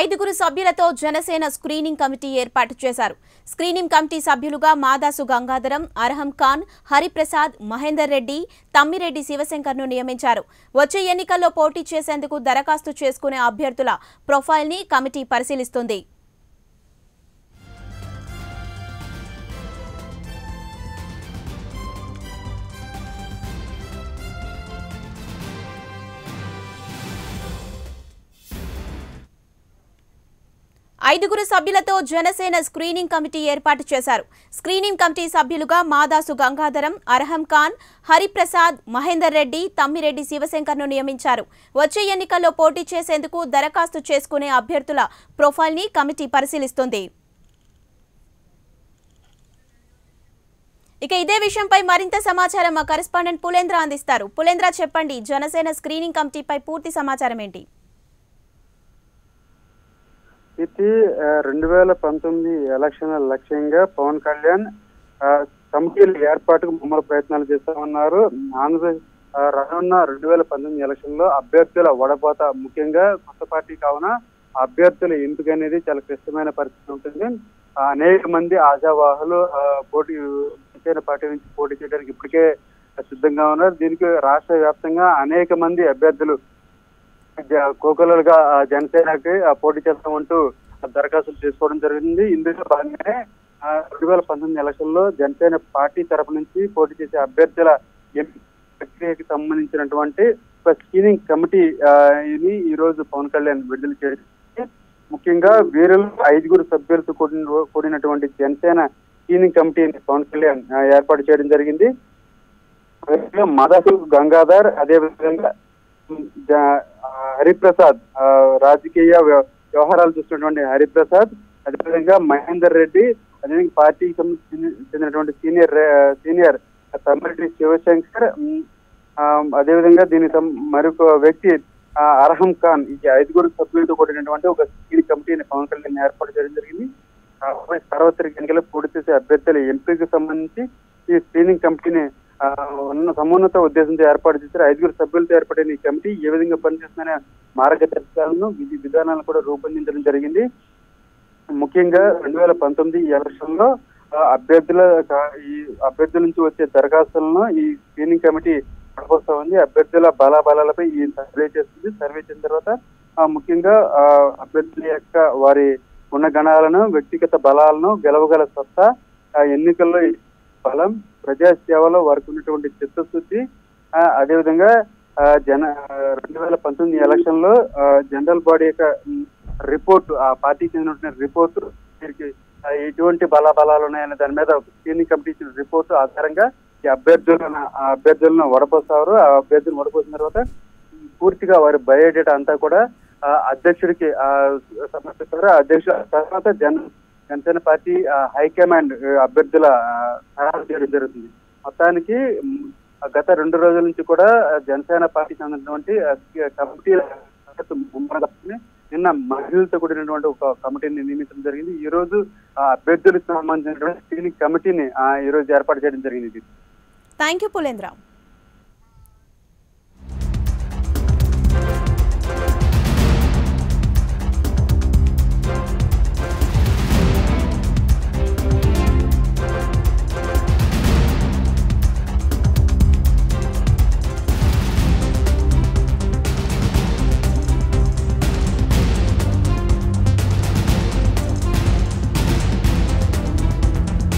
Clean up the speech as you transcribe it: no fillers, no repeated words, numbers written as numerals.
ఐదుగురు సభ్యులతో Janasena screening committee ఏర్పాటు చేశారు. స్క్రీనింగ్ కమిటీ సభ్యులుగా మాదాసు గంగాధరం, అర్హం ఖాన్, హరిప్రసాద్, మహేందర్ రెడ్డి, తమ్మిరెడ్డి శివశంకర్ను నియమించారు. వచ్చే ఎన్నికల్లో పోటీ చేసేందుకు దరఖాస్తు చేసుకునే అభ్యర్థుల ప్రొఫైల్ని కమిటీ పరిశీలిస్తుంది. ఐదుగురు సభ్యులతో జనసేన స్క్రీనింగ్ కమిటీ ఏర్పాటు చేశారు. స్క్రీనింగ్ కమిటీ సభ్యులుగా మాదాసు గంగాధరం, అర్హం ఖాన్, హరిప్రసాద్, మహేందర్ రెడ్డి, తమ్మిరెడ్డి శివశంకర్ను నియమించారు. వచ్చే ఎన్నికల్లో పోటీ చేసేందుకు దరఖాస్తు చేసుకునే అభ్యర్థుల ప్రొఫైల్ని కమిటీ పరిశీలిస్తుంది. ఇక ఇదే విషయంపై మరింత సమాచారం మా కరెస్పాండెంట్ పులేంద్ర అందిస్తారు. పులేంద్ర, చెప్పండి, జనసేన స్క్రీనింగ్ కమిటీపై పూర్తి సమాచారం ఏంటి? ఇది 2019 ఎలక్షన్ల లక్ష్యంగా పవన్ కళ్యాణ్ కమిటీల ఏర్పాటుకు ముమ్మర ప్రయత్నాలు చేస్తామన్నారు. ఆంధ్రప్రదేశ్ రానున్న 2019 ఎలక్షన్ లో అభ్యర్థుల వడపోత, ముఖ్యంగా కొత్త పార్టీ కావున అభ్యర్థుల ఎంపిక అనేది చాలా క్లిష్టమైన పరిస్థితి ఉంటుంది. అనేక మంది ఆశావాహులు జనసేన పార్టీ నుంచి పోటీ చేయడానికి ఇప్పటికే సిద్ధంగా ఉన్నారు. దీనికి రాష్ట్ర వ్యాప్తంగా అనేక మంది అభ్యర్థులు కోకొల్లలుగా జనసేనకి పోటీ చేస్తామంటూ దరఖాస్తులు చేసుకోవడం జరిగింది. ఇందులో భాగంగానే 2019 ఎలక్షన్ లో జనసేన పార్టీ తరపు నుంచి పోటీ చేసే అభ్యర్థుల ప్రక్రియకి సంబంధించినటువంటి ఒక స్క్రీనింగ్ కమిటీ ఈ రోజు పవన్ కళ్యాణ్ విడుదల చేసి, ముఖ్యంగా వీరిలో 5 సభ్యులతో కూడినటువంటి జనసేన స్క్రీనింగ్ కమిటీని పవన్ కళ్యాణ్ ఏర్పాటు చేయడం జరిగింది. మాదాసు గంగాధర్, అదేవిధంగా హరిప్రసాద్, రాజకీయ వ్యవహారాలు చూస్తున్నటువంటి హరిప్రసాద్, అదేవిధంగా మహేందర్ రెడ్డి, అదేవిధంగా పార్టీకి చెందినటువంటి సీనియర్ తమ్మిరెడ్డి శివశంకర్, అదేవిధంగా దీనికి మరొక వ్యక్తి అర్హం ఖాన్, ఈ 5 సభ్యులతో కూడినటువంటి ఒక స్క్రీనింగ్ కమిటీని పవన్ కళ్యాణ్ ఏర్పాటు చేయడం జరిగింది. సార్వత్రిక ఎన్నికల్లో పోటీ చేసే అభ్యర్థుల ఎంపికకు సంబంధించి ఈ స్క్రీనింగ్ కమిటీని సమున్నత ఉద్దేశంతో ఏర్పాటు చేశారు. 5 సభ్యులతో ఏర్పడిన ఈ కమిటీ ఏ విధంగా పనిచేస్తుందనే మార్గదర్శకాలను, విధి విధానాలను కూడా రూపొందించడం జరిగింది. ముఖ్యంగా 2019 ఎలక్షన్ లో అభ్యర్థుల నుంచి వచ్చే దరఖాస్తులను ఈ స్క్రీనింగ్ కమిటీ పడపోస్తా ఉంది. అభ్యర్థుల బలాబలాలపై ఈ సర్వే చేస్తుంది. సర్వే చేసిన తర్వాత ముఖ్యంగా అభ్యర్థుల యొక్క వారి గుణగణాలను, వ్యక్తిగత బలాలను, గెలవగల సత్తా, ఎన్నికల్లో బలం, ప్రజాసేవలో వారికి ఉన్నటువంటి చిత్తశుద్ధి, అదేవిధంగా 2019 ఎలక్షన్ లో జనరల్ బాడీ యొక్క రిపోర్టు, ఆ పార్టీకి చెందినటువంటి రిపోర్టు, వీరికి ఎటువంటి బలాలు ఉన్నాయనే దాని మీద స్క్రీనింగ్ కమిటీ ఇచ్చిన రిపోర్టు ఆధారంగా ఈ అభ్యర్థులను వడపోస్తారు. ఆ అభ్యర్థులను వడపోసిన తర్వాత పూర్తిగా వారి బయోడేటా అంతా కూడా అధ్యక్షుడికి సమర్పిస్తారు. అధ్యక్షుడు తర్వాత జనసేన పార్టీ హైకమాండ్ అభ్యర్థుల ఖరారు చేయడం జరుగుతుంది. మొత్తానికి గత 2 రోజుల నుంచి కూడా జనసేన పార్టీ చెందినటువంటి కమిటీల నిన్న మహిళలతో కూడినటువంటి ఒక కమిటీని నియమించడం జరిగింది. ఈ రోజు అభ్యర్థులకు సంబంధించినటువంటి స్క్రీనింగ్ కమిటీని ఈ రోజు ఏర్పాటు చేయడం జరిగింది. Thank you Pulendra.